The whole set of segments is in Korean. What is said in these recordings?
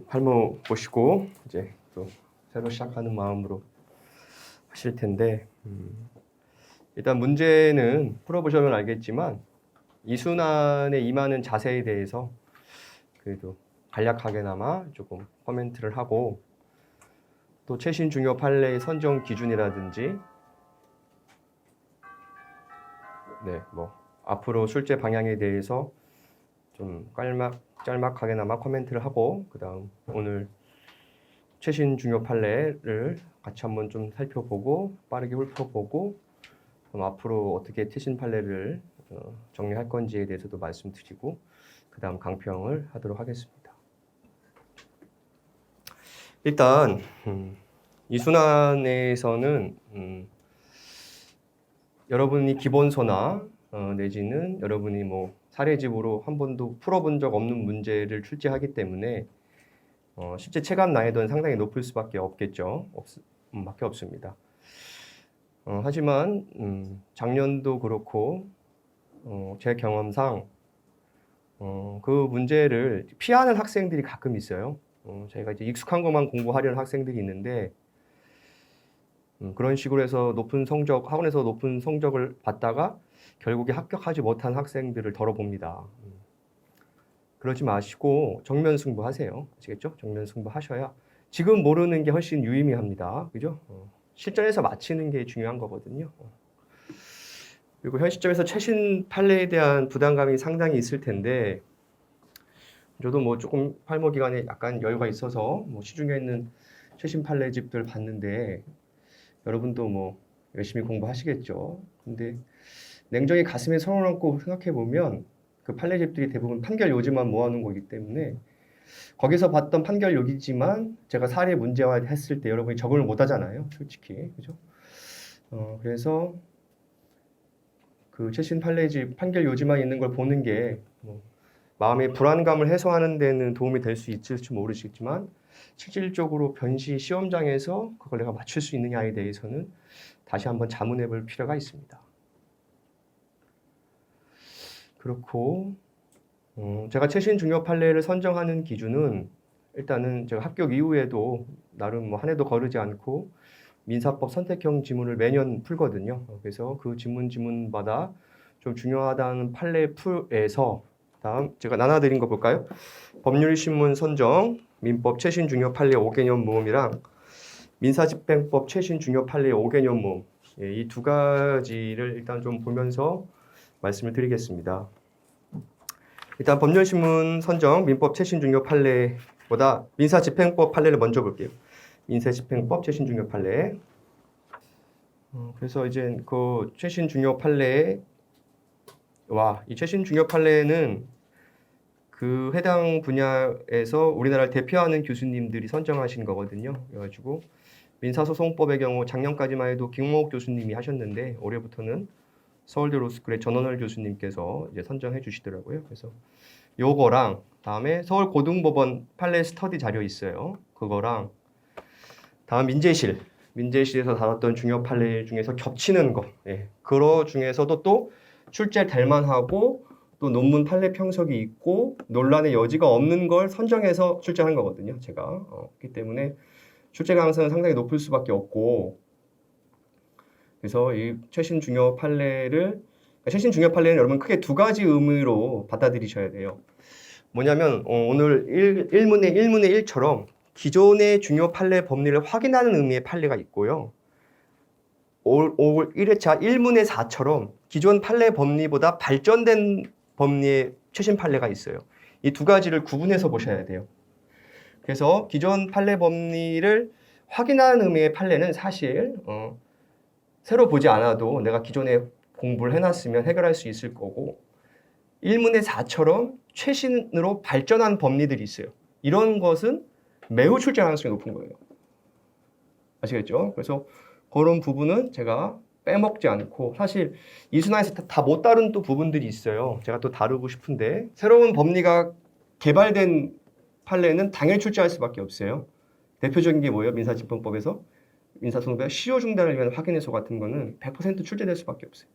팔목 보시고 이제 또 새로 시작하는 마음으로 하실 텐데 일단 문제는 풀어보시면 알겠지만 이순환에 임하는 자세에 대해서 그래도 간략하게나마 조금 코멘트를 하고 또 최신 중요 판례의 선정 기준이라든지 뭐 앞으로 출제 방향에 대해서 좀 짤막하게나마 코멘트를 하고 그다음 오늘 최신 중요 판례를 같이 한번 좀 살펴보고 빠르게 훑어보고 그럼 앞으로 어떻게 최신 판례를 정리할 건지에 대해서도 말씀드리고 그다음 강평을 하도록 하겠습니다. 일단 이순환에서는 여러분이 기본서나 내지는 여러분이 뭐 사례집으로 한 번도 풀어본 적 없는 문제를 출제하기 때문에 실제 체감 난이도는 상당히 높을 수밖에 없겠죠. 밖에 없습니다. 하지만 작년도 그렇고 제 경험상 그 문제를 피하는 학생들이 가끔 있어요. 저희가 이제 익숙한 것만 공부하려는 학생들이 있는데 그런 식으로 해서 학원에서 높은 성적을 받다가 결국에 합격하지 못한 학생들을 덜어봅니다. 그러지 마시고 정면 승부하세요. 아시겠죠? 정면 승부하셔야 지금 모르는 게 훨씬 유의미합니다. 그죠? 실전에서 맞히는 게 중요한 거거든요. 그리고 현 시점에서 최신 판례에 대한 부담감이 상당히 있을 텐데 저도 뭐 조금 팔모 기간에 약간 여유가 있어서 뭐 시중에 있는 최신 판례집들 봤는데 여러분도 뭐 열심히 공부하시겠죠. 근데 냉정히 가슴에 손을 얹고 생각해 보면 그 판례집들이 대부분 판결 요지만 모아놓은 거기 때문에 거기서 봤던 판결 요지지만 제가 사례 문제화했을 때 여러분이 적응을 못 하잖아요. 솔직히. 그죠? 그래서 그 최신 판례집 판결 요지만 있는 걸 보는 게 뭐 마음의 불안감을 해소하는 데는 도움이 될 수 있을지 모르시겠지만 실질적으로 변시 시험장에서 그걸 내가 맞출 수 있느냐에 대해서는 다시 한번 자문해 볼 필요가 있습니다. 그렇고 제가 최신 중요 판례를 선정하는 기준은 일단은 제가 합격 이후에도 나름 뭐 한 해도 거르지 않고 민사법 선택형 지문을 매년 풀거든요. 그래서 그 지문마다 좀 중요하다는 판례 풀에서 다음 제가 나눠드린 거 볼까요? 법률신문 선정, 민법 최신 중요 판례 5개년 모음이랑 민사집행법 최신 중요 판례 5개년 모음 이 두 가지를 일단 좀 보면서 말씀을 드리겠습니다. 일단 법률신문 선정, 민법 최신 중요 판례보다 민사집행법 판례를 먼저 볼게요. 민사집행법 최신 중요 판례. 그래서 이제 그 최신 중요 판례와 이 최신 중요 판례는 그 해당 분야에서 우리나라를 대표하는 교수님들이 선정하신 거거든요. 그래가지고 민사소송법의 경우 작년까지만 해도 김홍옥 교수님이 하셨는데 올해부터는 서울대 로스쿨의 전원월 교수님께서 이제 선정해 주시더라고요. 그래서 요거랑 다음에 서울 고등법원 판례 스터디 자료 있어요. 그거랑 다음 민재실에서 다뤘던 중요 판례 중에서 겹치는 거, 그거 중에서도 또 출제될 만하고 또 논문 판례 평석이 있고 논란의 여지가 없는 걸 선정해서 출제한 거거든요. 제가 그렇기 때문에 출제 가능성은 상당히 높을 수밖에 없고 그래서 이 최신 중요 판례는 여러분 크게 두 가지 의미로 받아들이셔야 돼요. 뭐냐면 오늘 1문의 1처럼 기존의 중요 판례 법리를 확인하는 의미의 판례가 있고요. 올 1회차 1문의 4처럼 기존 판례 법리보다 발전된 법리의 최신 판례가 있어요. 이 두 가지를 구분해서 보셔야 돼요. 그래서 기존 판례 법리를 확인하는 의미의 판례는 사실 새로 보지 않아도 내가 기존에 공부를 해놨으면 해결할 수 있을 거고 1문의 4처럼 최신으로 발전한 법리들이 있어요. 이런 것은 매우 출제 가능성이 높은 거예요. 아시겠죠? 그래서 그런 부분은 제가 빼먹지 않고 사실 이순환에서 다 못 다룬 또 부분들이 있어요. 제가 또 다루고 싶은데 새로운 법리가 개발된 판례는 당연히 출제할 수밖에 없어요. 대표적인 게 뭐예요? 민사집행법에서 민사소송법 시효 중단을 위한 확인해소 같은 거는 100% 출제될 수밖에 없어요.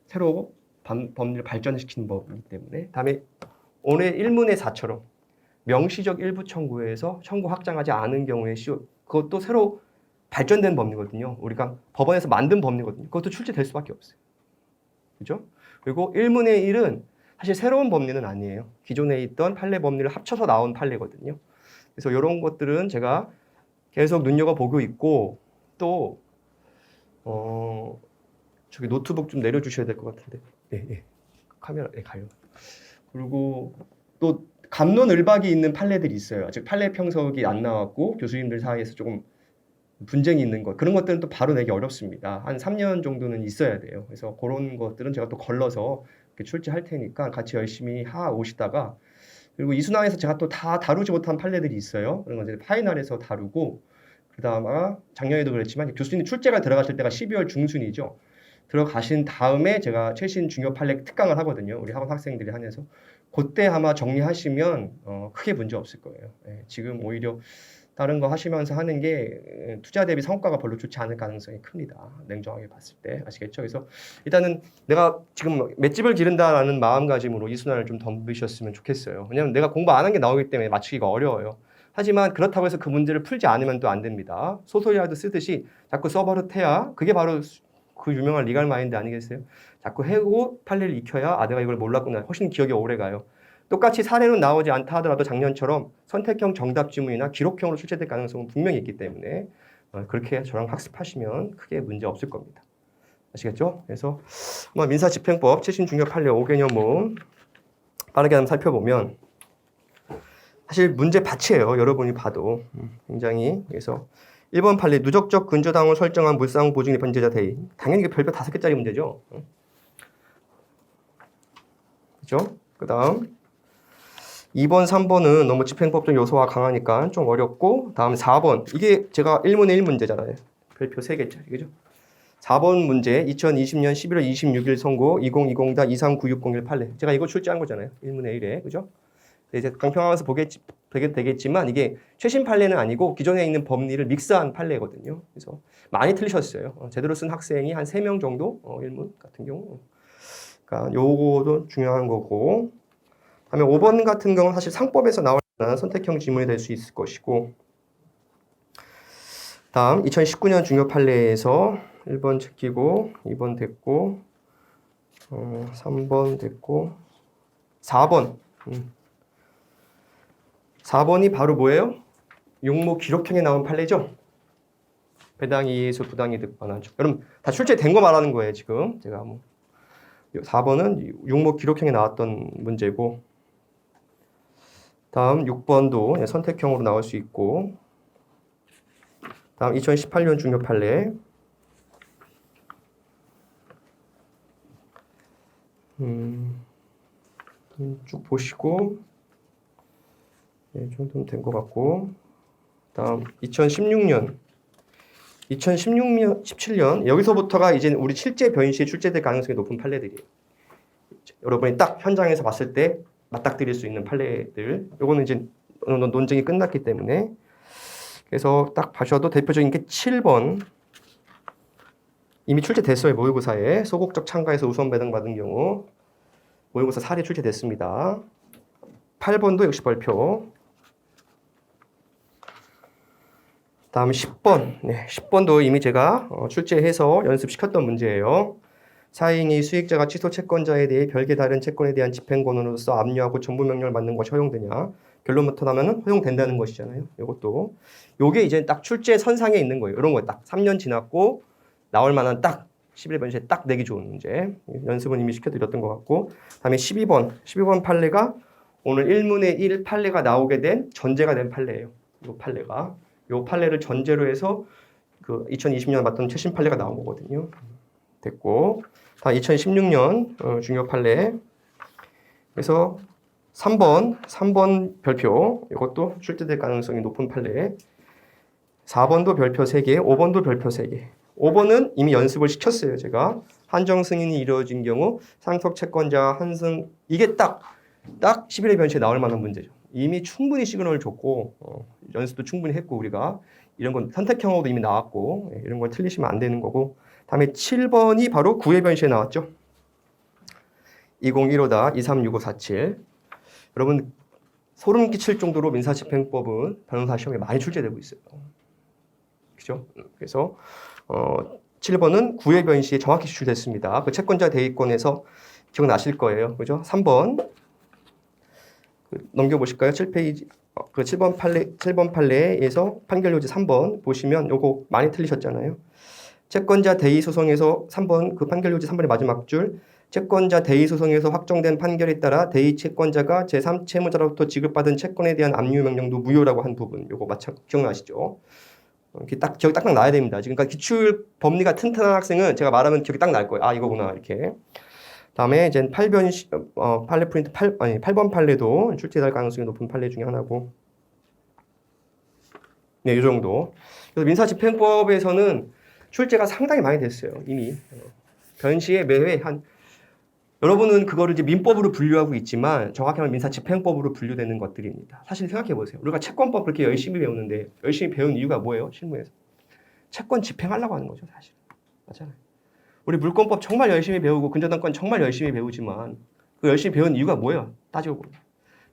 새로 법리를 발전시키는 법이기 때문에 다음에 올해 1문의 4처럼 명시적 일부 청구에서 청구 확장하지 않은 경우에 그것도 새로 발전된 법리거든요. 우리가 법원에서 만든 법리거든요. 그것도 출제될 수밖에 없어요. 그죠? 그리고 1문의 1은 사실 새로운 법리는 아니에요. 기존에 있던 판례 법리를 합쳐서 나온 판례거든요. 그래서 이런 것들은 제가 계속 눈여겨보고 있고 또 저기 노트북 좀 내려주셔야 될 것 같은데. 네. 카메라 가요. 그리고 또 갑론을박이 있는 판례들이 있어요. 아직 판례 평석이 안 나왔고 교수님들 사이에서 조금 분쟁이 있는 것, 그런 것들은 또 바로 내기 어렵습니다. 한 3년 정도는 있어야 돼요. 그래서 그런 것들은 제가 또 걸러서 출제할 테니까 같이 열심히 오시다가, 그리고 이 순환에서 제가 또 다 다루지 못한 판례들이 있어요. 그런 건 이제 파이널에서 다루고, 그다음에 작년에도 그랬지만 교수님 출제가 들어가실 때가 12월 중순이죠. 들어가신 다음에 제가 최신 중요 판례 특강을 하거든요. 우리 학원 학생들이 한해서. 그때 아마 정리하시면 크게 문제 없을 거예요. 지금 오히려 다른 거 하시면서 하는 게 투자 대비 성과가 별로 좋지 않을 가능성이 큽니다. 냉정하게 봤을 때. 아시겠죠? 그래서 일단은 내가 지금 맷집을 기른다라는 마음가짐으로 이 순환을 좀 덤비셨으면 좋겠어요. 왜냐하면 내가 공부 안 한 게 나오기 때문에 맞추기가 어려워요. 하지만 그렇다고 해서 그 문제를 풀지 않으면 또 안 됩니다. 소설이라도 쓰듯이 자꾸 써버릇해야, 그게 바로 그 유명한 리갈 마인드 아니겠어요? 자꾸 해고 판례를 익혀야 내가 이걸 몰랐구나. 훨씬 기억이 오래 가요. 똑같이 사례는 나오지 않다 하더라도 작년처럼 선택형 정답 지문이나 기록형으로 출제될 가능성은 분명히 있기 때문에 그렇게 저랑 학습하시면 크게 문제 없을 겁니다. 아시겠죠? 그래서 민사집행법 최신 중요 판례 5개념은 빠르게 한번 살펴보면 사실 문제 밭이에요. 여러분이 봐도 굉장히. 그래서 1번 판례 누적적 근저당을 설정한 물상 보증의 변제자 대의. 당연히 이게 별표 5개짜리 문제죠. 그죠? 그 다음 2번, 3번은 너무 집행법적 요소가 강하니까 좀 어렵고, 다음 4번. 이게 제가 1문의 1 문제잖아요. 별표 3개짜리. 그죠? 4번 문제 2020년 11월 26일 선고 2020-239601 판례. 제가 이거 출제한 거잖아요. 1문의 1에. 그죠? 이제 강평하면서 보게 되겠지만 이게 최신 판례는 아니고 기존에 있는 법리를 믹스한 판례거든요. 그래서 많이 틀리셨어요. 제대로 쓴 학생이 한 3명 정도, 1문 같은 경우. 그러니까 요거도 중요한 거고. 다음에 5번 같은 경우는 사실 상법에서 나올 만한 선택형 지문이 될 수 있을 것이고, 다음 2019년 중요 판례에서 1번 제끼고 2번 됐고 3번 됐고 4번 4번이 바로 뭐예요? 용모 기록형에 나온 판례죠? 배당 이의에서 부당 이득 반환죠. 여러분 다 출제된 거 말하는 거예요 지금. 제가 4번은 용모 기록형에 나왔던 문제고, 다음 6번도 선택형으로 나올 수 있고, 다음 2018년 중요 판례 쭉 보시고 정도는 된 것 같고, 다음 2016년 17년 여기서부터가 이제 우리 실제 변시에 출제될 가능성이 높은 판례들이에요. 여러분이 딱 현장에서 봤을 때 맞닥뜨릴 수 있는 판례들. 요거는 이제 논쟁이 끝났기 때문에. 그래서 딱 봐셔도 대표적인 게 7번. 이미 출제됐어요. 모의고사에. 소극적 참가에서 우선 배당받은 경우 모의고사 사례 출제됐습니다. 8번도 역시 발표. 다음 10번. 10번도 이미 제가 출제해서 연습시켰던 문제예요. 사인이 수익자가 취소 채권자에 대해 별개 다른 채권에 대한 집행권으로서 압류하고 전부 명령을 받는 것이 허용되냐. 결론부터 나면은 허용된다는 것이잖아요. 이것도. 요게 이제 딱 출제 선상에 있는 거예요. 이런 거 딱 3년 지났고 나올 만한 딱 11번시에 딱 내기 좋은 문제. 연습은 이미 시켜드렸던 것 같고. 다음에 12번 판례가 오늘 1문의 1 판례가 나오게 된 전제가 된 판례예요. 요 판례를 전제로 해서 그 2020년 맞던 최신 판례가 나온 거거든요. 됐고, 다음 2016년 중요 판례. 그래서 3번 별표. 이것도 출제될 가능성이 높은 판례. 4번도 별표 3개, 5번도 별표 3개. 5번은 이미 연습을 시켰어요, 제가. 한정 승인이 이루어진 경우 상속 채권자 한승, 이게 딱 11회 변시에 나올 만한 문제죠. 이미 충분히 시그널을 줬고 연습도 충분히 했고, 우리가 이런 건 선택형으로도 이미 나왔고, 이런 걸 틀리시면 안 되는 거고. 다음에 7번이 바로 9회 변시에 나왔죠. 2015-236547. 여러분 소름 끼칠 정도로 민사집행법은 변호사 시험에 많이 출제되고 있어요. 그죠? 그래서 7번은 구의 변시에 정확히 추출됐습니다. 그 채권자 대의권에서 기억나실 거예요. 그죠? 3번 넘겨보실까요? 7페이지. 그 7번 판례에서 판결 요지 3번 보시면 요거 많이 틀리셨잖아요. 채권자 대의 소송에서 3번 그 판결 요지 3번의 마지막 줄 채권자 대의 소송에서 확정된 판결에 따라 대의 채권자가 제3채무자로부터 지급받은 채권에 대한 압류 명령도 무효라고 한 부분 요거 기억나시죠? 이렇게 딱 기억이 딱딱 나야 됩니다. 그러니까 기출 법리가 튼튼한 학생은 제가 말하면 기억이 딱 날 거예요. 아 이거구나 이렇게. 다음에 이제 8번 판례도 출제될 가능성이 높은 판례 중에 하나고. 네, 이 정도. 그래서 민사집행법에서는 출제가 상당히 많이 됐어요. 이미 변시에 매회 여러분은 그거를 이제 민법으로 분류하고 있지만 정확히 하면 민사집행법으로 분류되는 것들입니다. 사실 생각해 보세요. 우리가 채권법 그렇게 열심히 배우는데 열심히 배운 이유가 뭐예요? 실무에서 채권 집행하려고 하는 거죠, 사실. 맞잖아요. 우리 물권법 정말 열심히 배우고 근저당권 정말 열심히 배우지만 그 열심히 배운 이유가 뭐예요? 따지고 보면.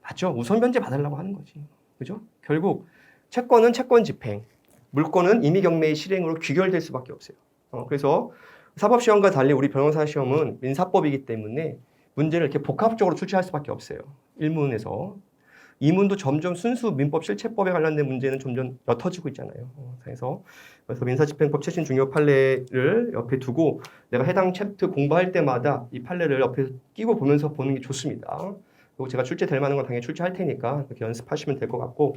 맞죠? 우선 변제 받으려고 하는 거지. 그죠? 결국 채권은 채권 집행, 물권은 임의경매의 실행으로 귀결될 수밖에 없어요. 그래서 사법시험과 달리 우리 변호사 시험은 민사법이기 때문에 문제를 이렇게 복합적으로 출제할 수밖에 없어요. 1문에서. 2문도 점점 순수 민법 실체법에 관련된 문제는 점점 옅어지고 있잖아요. 그래서 민사집행법 최신 중요 판례를 옆에 두고 내가 해당 챕터 공부할 때마다 이 판례를 옆에 끼고 보면서 보는 게 좋습니다. 그리고 제가 출제될 만한 건 당연히 출제할 테니까 그렇게 연습하시면 될 것 같고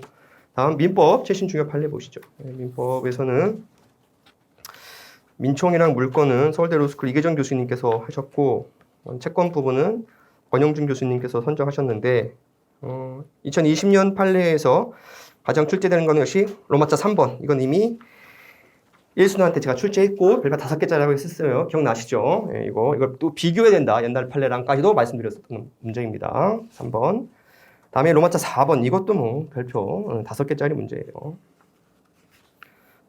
다음 민법 최신 중요 판례 보시죠. 민법에서는 민총이랑 물권은 서울대 로스쿨 이계정 교수님께서 하셨고 채권 부분은 권영준 교수님께서 선정하셨는데 2020년 판례에서 가장 출제되는 것은 역시 로마자 3번. 이건 이미 1순한테 제가 출제했고 별표 5개짜리라고 했었어요. 기억나시죠? 예, 이걸 또 비교해야 된다. 옛날 판례랑까지도 말씀드렸던 문제입니다. 3번. 다음에 로마자 4번. 이것도 뭐 별표 5개짜리 문제예요.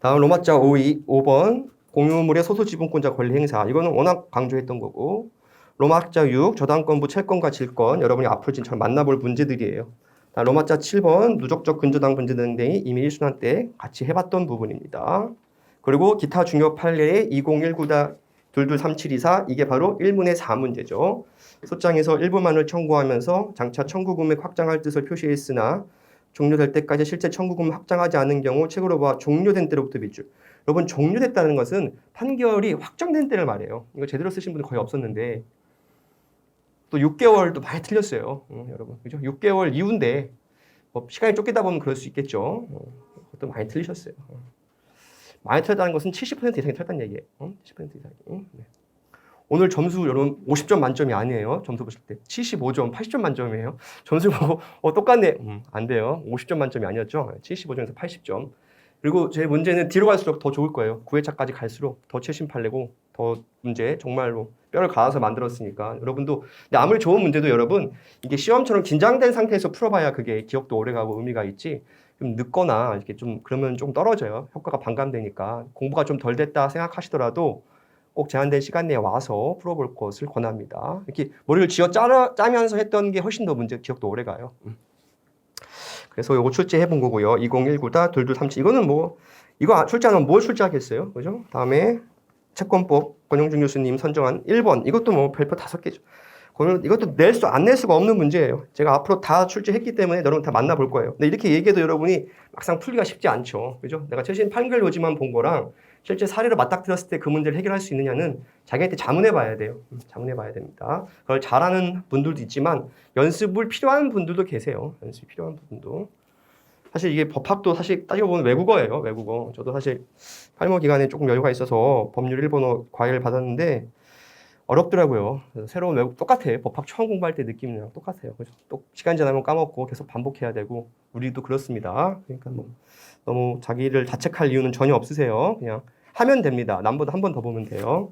다음 로마자 5번. 공유물의 소수지분권자 권리 행사. 이거는 워낙 강조했던 거고. 로마자 6, 저당권부 채권과 질권, 여러분이 앞으로 진짜 만나볼 문제들이에요. 로마자 7번, 누적적 근저당 문제 등등이 이미 1순환 때 같이 해봤던 부분입니다. 그리고 기타 중요 판례의 2019-223724, 이게 바로 1문의 4문제죠. 소장에서 일부만을 청구하면서 장차 청구 금액 확장할 뜻을 표시했으나 종료될 때까지 실제 청구 금액 확장하지 않은 경우 책으로 봐 종료된 때로부터 밑줄. 여러분 종료됐다는 것은 판결이 확정된 때를 말해요. 이거 제대로 쓰신 분은 거의 없었는데 또 6개월도 많이 틀렸어요. 여러분. 그죠? 6개월 이후인데 뭐 시간이 쫓기다 보면 그럴 수 있겠죠. 그것도 많이 틀리셨어요. 많이 틀렸다는 것은 70% 이상이 틀렸다는 얘기예요. 70% 이상이. 네. 오늘 점수 여러분 50점 만점이 아니에요. 점수 보실 때 75점, 80점 만점이에요. 점수 보고 똑같네. 안 돼요. 50점 만점이 아니었죠. 75점에서 80점. 그리고 제 문제는 뒤로 갈수록 더 좋을 거예요. 9회차까지 갈수록 더 최신 판례고 더 문제 정말로 뼈를 갈아서 만들었으니까 여러분도 근데 아무리 좋은 문제도 여러분 이게 시험처럼 긴장된 상태에서 풀어봐야 그게 기억도 오래가고 의미가 있지 좀 늦거나 이렇게 좀 그러면 좀 떨어져요. 효과가 반감되니까 공부가 좀 덜 됐다 생각하시더라도 꼭 제한된 시간 내에 와서 풀어볼 것을 권합니다. 이렇게 머리를 짜면서 했던 게 훨씬 더 문제 기억도 오래가요. 그래서 요거 출제해 본 거고요. 2019-2237 이거는 뭐 이거 출제하면 뭘 출제하겠어요, 그죠? 다음에 채권법 권영준 교수님 선정한 1번 이것도 뭐 별표 5개죠. 이것도 안 낼 수가 없는 문제예요. 제가 앞으로 다 출제했기 때문에 여러분 다 만나볼 거예요. 근데 이렇게 얘기해도 여러분이 막상 풀기가 쉽지 않죠, 그죠? 내가 최신 판결 요지만 본 거랑 실제 사례를 맞닥뜨렸을 때 그 문제를 해결할 수 있느냐는 자기한테 자문해 봐야 돼요. 자문해 봐야 됩니다. 그걸 잘하는 분들도 있지만 연습을 필요한 분들도 계세요. 연습이 필요한 분도. 사실 이게 법학도 사실 따지고 보면 외국어예요. 외국어. 저도 사실 팔모 기간에 조금 여유가 있어서 법률 일본어 과외를 받았는데 어렵더라고요. 그래서 새로운 외국 똑같아요. 법학 처음 공부할 때 느낌이랑 똑같아요. 그래서 또 시간 지나면 까먹고 계속 반복해야 되고 우리도 그렇습니다. 그러니까 뭐 너무 자기를 자책할 이유는 전혀 없으세요. 그냥 하면 됩니다. 남보다 한 번 더 보면 돼요.